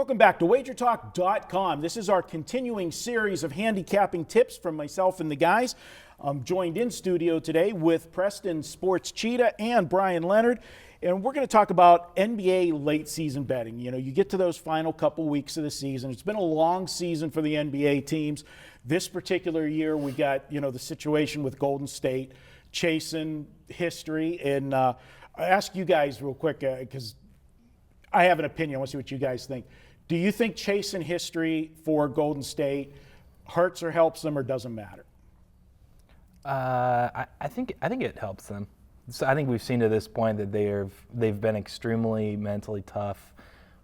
Welcome back to WagerTalk.com. This is our continuing series of handicapping tips from myself and the guys. I'm joined in studio today with Preston Sports Cheetah and Bryan Leonard, and we're going to talk about NBA late season betting. You know, you get to those final couple weeks of the season. It's been a long season for the NBA teams. This particular year, we got, the situation with Golden State, chasing history, and I ask you guys real quick, because I have an opinion. I want to see what you guys think. Do you think chasing history for Golden State hurts or helps them, or doesn't matter? I think it helps them. So I think we've seen to this point that they've been extremely mentally tough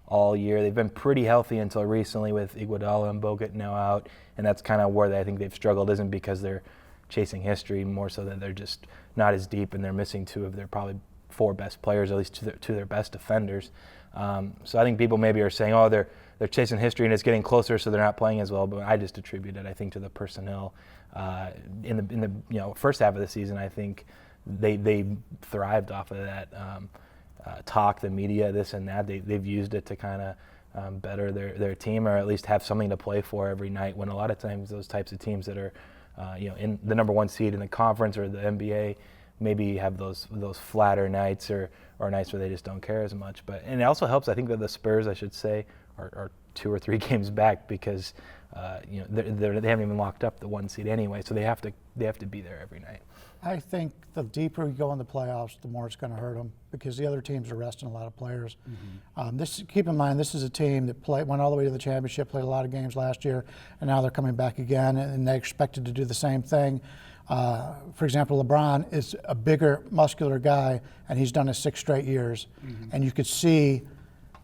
all year. They've been pretty healthy until recently with Iguodala and Bogut now out, and that's kind of where I think they've struggled. Isn't because they're chasing history, more so that they're just not as deep and they're missing two of their probably four best players, at least two of their best defenders. So I think people maybe are saying, oh, they're chasing history and it's getting closer, so they're not playing as well. But I just attribute it, I think, to the personnel in the first half of the season. I think they thrived off of that talk, the media, this and that. They've used it to kind of better their team, or at least have something to play for every night. When a lot of times those types of teams that are in the number one seed in the conference or the NBA maybe have those flatter nights or nights where they just don't care as much. And it also helps, I think, that the Spurs, I should say, are 2 or 3 games back because they haven't even locked up the one seed anyway, so they have to be there every night. I think the deeper you go in the playoffs, the more it's going to hurt them because the other teams are resting a lot of players. Mm-hmm. Keep in mind, this is a team that went all the way to the championship, played a lot of games last year, and now they're coming back again, and they expected to do the same thing. For example, LeBron is a bigger, muscular guy, and he's done it 6 straight years. Mm-hmm. And you could see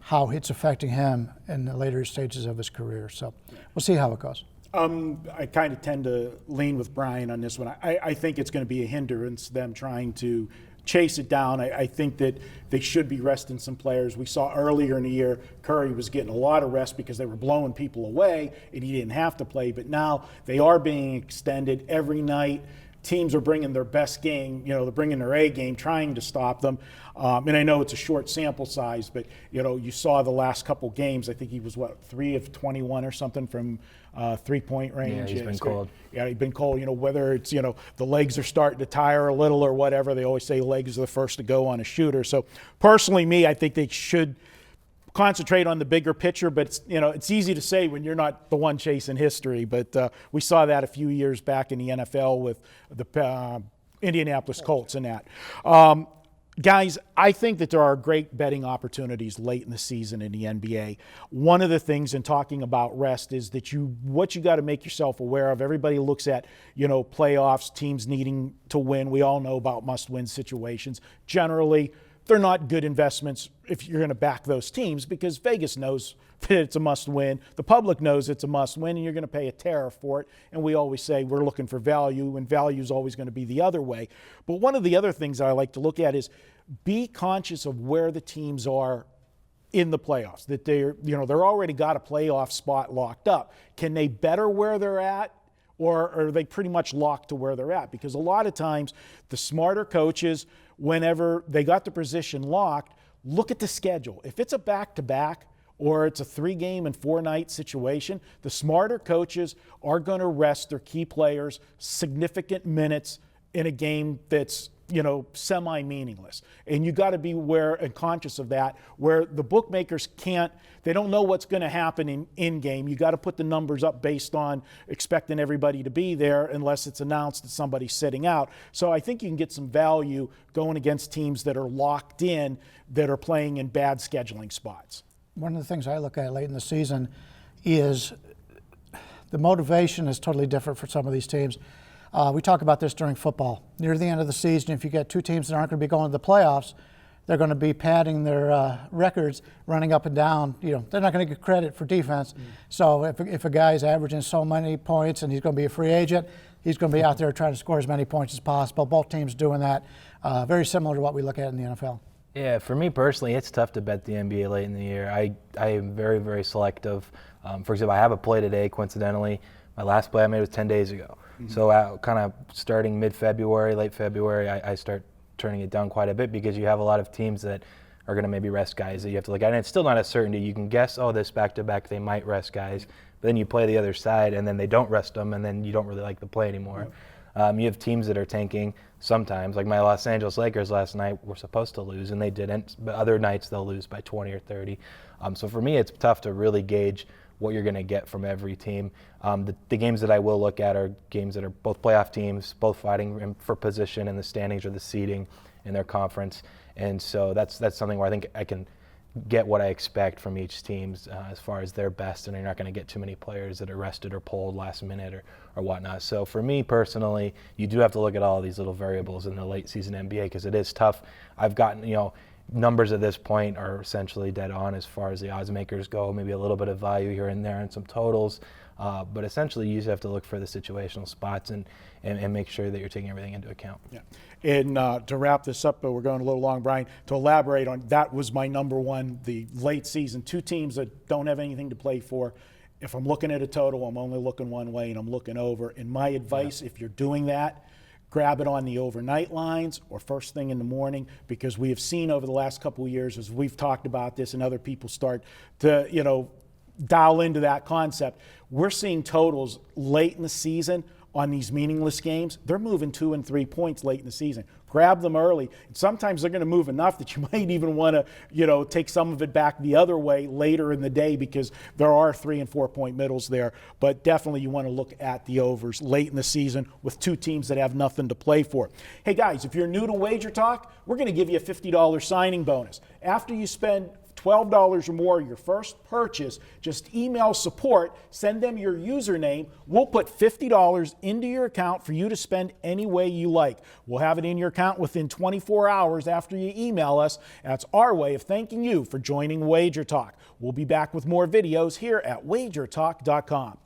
how it's affecting him in the later stages of his career. So we'll see how it goes. I kind of tend to lean with Bryan on this one. I think it's going to be a hindrance, them trying to chase it down. I think that they should be resting some players. We saw earlier in the year Curry was getting a lot of rest because they were blowing people away and he didn't have to play. But now they are being extended every night. Teams are bringing their best game, they're bringing their A game, trying to stop them. And I know it's a short sample size, but, you saw the last couple games. I think he was, 3 of 21 or something from three-point range. Yeah, he's been cold. Yeah, he's been cold. Whether it's, the legs are starting to tire a little or whatever, they always say legs are the first to go on a shooter. So personally, I think they should concentrate on the bigger picture, but it's easy to say when you're not the one chasing history. But we saw that a few years back in the NFL with the Indianapolis Colts and that. Guys, I think that there are great betting opportunities late in the season in the NBA. One of the things in talking about rest is that what you got to make yourself aware of. Everybody looks at, playoffs, teams needing to win. We all know about must-win situations. Generally, they're not good investments if you're going to back those teams because Vegas knows that it's a must-win. The public knows it's a must-win, and you're going to pay a tariff for it. And we always say we're looking for value, and value is always going to be the other way. But one of the other things that I like to look at is be conscious of where the teams are in the playoffs, that they're already got a playoff spot locked up. Can they better where they're at? Or are they pretty much locked to where they're at? Because a lot of times the smarter coaches, whenever they got the position locked, look at the schedule. If it's a back-to-back or it's a 3-game and 4-night situation, the smarter coaches are going to rest their key players significant minutes in a game that's semi-meaningless. And you got to be aware and conscious of that, where the bookmakers they don't know what's going to happen in game. You got to put the numbers up based on expecting everybody to be there unless it's announced that somebody's sitting out. So I think you can get some value going against teams that are locked in, that are playing in bad scheduling spots. One of the things I look at late in the season is the motivation is totally different for some of these teams. We talk about this during football. Near the end of the season, if you get 2 teams that aren't going to be going to the playoffs, they're going to be padding their records, running up and down. They're not going to get credit for defense. So if a guy's averaging so many points and he's going to be a free agent, he's going to be out there trying to score as many points as possible. Both teams doing that. Very similar to what we look at in the NFL. Yeah, for me personally, it's tough to bet the NBA late in the year. I am very, very selective. For example, I have a play today, coincidentally. My last play I made was 10 days ago. Mm-hmm. So kind of starting mid-February, late February, I start turning it down quite a bit because you have a lot of teams that are going to maybe rest guys that you have to look at. And it's still not a certainty. You can guess, oh, this back-to-back, they might rest guys. But then you play the other side, and then they don't rest them, and then you don't really like the play anymore. You have teams that are tanking sometimes. Like my Los Angeles Lakers last night were supposed to lose, and they didn't. But other nights they'll lose by 20 or 30. So for me, it's tough to really gauge what you're going to get from every team. The games that I will look at are games that are both playoff teams, both fighting for position in the standings or the seeding in their conference. And so that's something where I think I can get what I expect from each team as far as their best, and you're not going to get too many players that are rested or pulled last minute or whatnot. So for me personally, you do have to look at all these little variables in the late season NBA because it is tough. I've gotten, numbers at this point are essentially dead on as far as the odds makers go, maybe a little bit of value here and there and some totals. But essentially, you just have to look for the situational spots and make sure that you're taking everything into account. Yeah. And to wrap this up, but we're going a little long, Brian, to elaborate on, that was my number one, the late season. Two teams that don't have anything to play for. If I'm looking at a total, I'm only looking one way and I'm looking over. And my advice, if you're doing that, grab it on the overnight lines or first thing in the morning, because we have seen over the last couple of years, as we've talked about this and other people start to, dial into that concept, we're seeing totals late in the season on these meaningless games. They're moving 2 and 3 points late in the season. Grab them early. And sometimes they're going to move enough that you might even want to, take some of it back the other way later in the day, because there are 3 and 4 point middles there. But definitely you want to look at the overs late in the season with two teams that have nothing to play for. Hey guys, if you're new to Wager Talk, we're going to give you a $50 signing bonus. After you spend $12 or more your first purchase, just email support, send them your username. We'll put $50 into your account for you to spend any way you like. We'll have it in your account within 24 hours after you email us. That's our way of thanking you for joining Wager Talk. We'll be back with more videos here at WagerTalk.com.